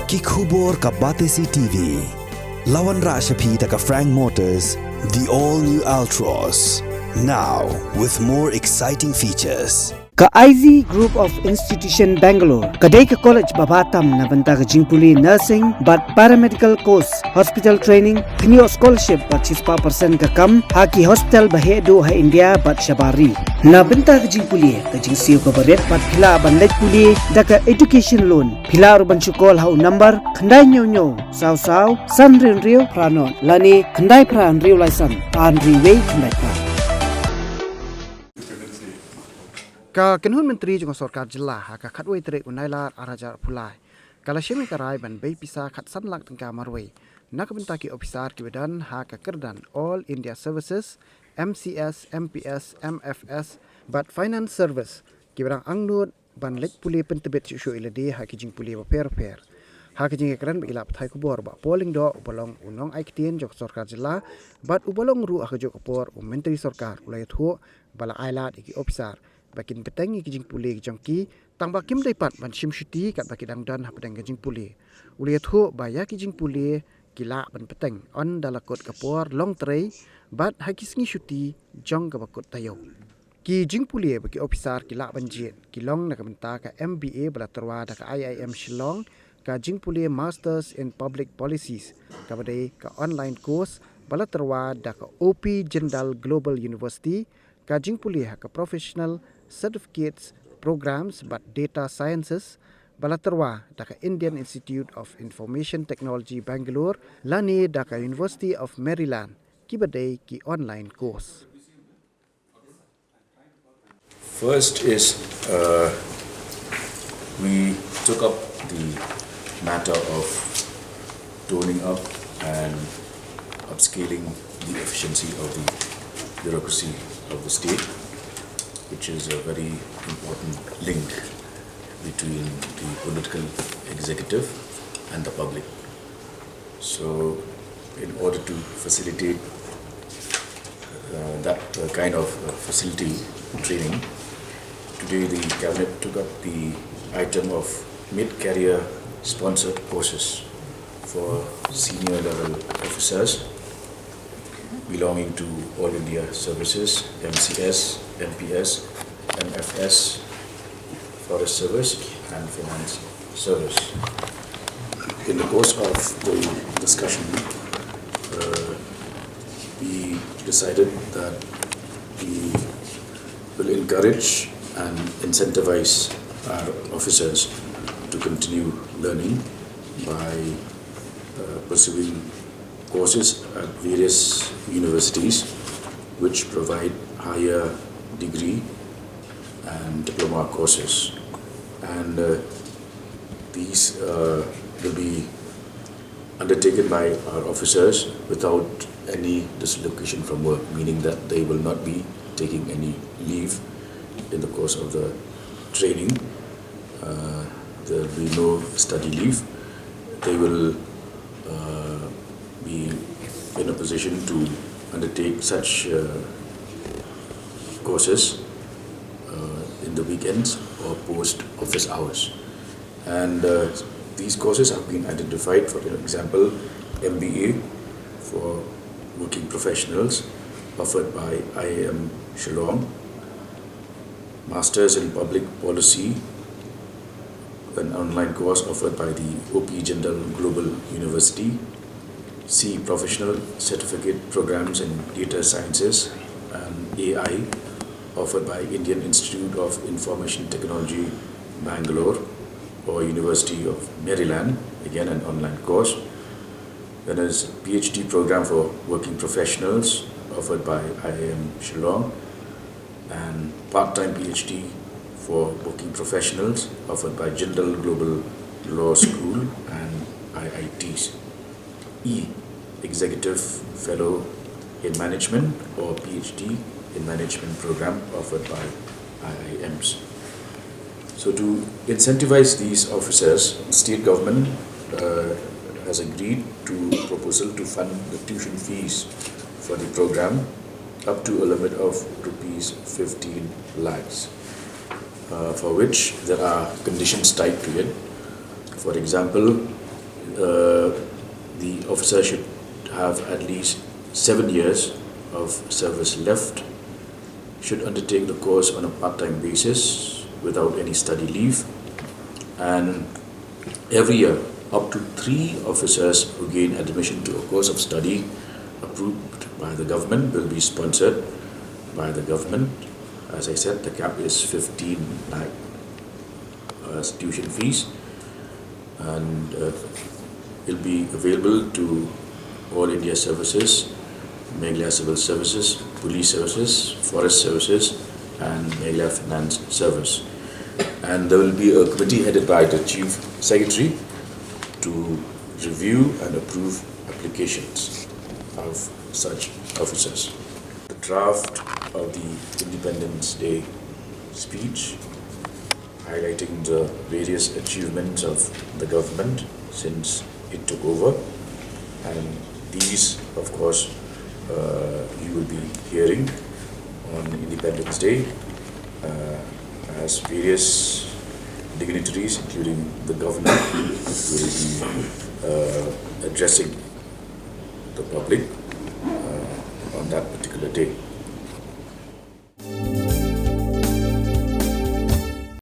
Ki khubor ka Batesi TV. Lawan Rashapi taka Frank Motors, the all-new Altros. Now with more exciting features. Ka IZ Group of Institution Bangalore, kadai ka college babatam na banta ka jingpuli nursing but paramedical course, hospital training, pinyo scholarship but 6% ka kam, haki hospital bahedo ha India but shabari. Na banta ka jingpuli, ka jingsiyo ka baret but pila ban Leit puli da ka education loan. Pila urban chukol ha number, kandai nyo saw san rio pranon, lani kandai pran rio laisan, Marwei kandai pran. Ka kenhun menteri jong Sorkar jilla ha ka khatwei tere unailar arajar Pule kala shemi karai ban bei Pisa khat sanlak tengka Marwei nak benta ki Ophisar ki bedan ha ka kerdan All India Services MCS MPS MFS but Finance Service ki berang angnut ban Leit Pule Pyntbit shu ilade ha ki jing Pule per ha ki jing ekran begila thai ku bor ba polling do ubolong unong aiktien jok Sorkar jilla but ubolong ru ha jok por menteri Sorkar ulai thu bala ailat ki Ophisar bakin petangi kijing Pule kijangki tang bakim daipat ban shimshuti kat baki dangdan ha pedang kijing Pule uliat ho baya kijing Pule kila ban petang on dalakot kapor long tray bat hakisngi shuti jong ka bakot tayo kijing Pule baki Ophisar kila ban jet kilong na kamenta ka MBA balatarwa da ka IIM Shillong ka jing Pule Masters in Public Policies ka badai ka online course balatarwa da ka OP Jindal Global University ka jing Pule ha ka professional certificates programs but data sciences balatarwa daka Indian Institute of Information Technology Bangalore lani daka University of Maryland kibadai ki online course. First is we took up the matter of toning up and upscaling the efficiency of the bureaucracy of the state, which is a very important link between the political executive and the public. So, in order to facilitate that kind of facility training, today the cabinet took up the item of mid-career sponsored courses for senior level officers belonging to All India Services, MCS, MPS, MFS, Forest Service and Finance Service. In the course of the discussion, we decided that we will encourage and incentivize our officers to continue learning by pursuing courses at various universities which provide higher degree and diploma courses, and these will be undertaken by our officers without any dislocation from work, meaning that they will not be taking any leave in the course of the training. There will be no study leave. They will be in a position to undertake such courses in the weekends or post office hours, and these courses have been identified. For example, MBA for working professionals offered by IIM Shillong, Masters in Public Policy, an online course offered by the OP Jindal Global University, C Professional Certificate Programs in Data Sciences and AI offered by Indian Institute of Information Technology Bangalore or University of Maryland, again an online course. Then is PhD program for working professionals offered by IIM Shillong, and part-time PhD for working professionals offered by Jindal Global Law School and IITs. E Executive Fellow in Management or PhD in Management program offered by IIMs. So to incentivize these officers, state government has agreed to proposal to fund the tuition fees for the program up to a limit of rupees 15 lakhs, for which there are conditions tied to it. For example, the officer should have at least 7 years of service left, should undertake the course on a part-time basis without any study leave, and every year up to 3 officers who gain admission to a course of study approved by the government will be sponsored by the government. As I said, the cap is 15 lakh tuition fees, and will be available to all India services, Meghalaya Civil Services, Police Services, Forest Services, and Meghalaya Finance Service. And there will be a committee headed by the Chief Secretary to review and approve applications of such officers. The draft of the Independence Day speech, highlighting the various achievements of the government since it took over, and these, of course, you will be hearing on Independence Day as various dignitaries, including the governor, will be addressing the public on that particular day.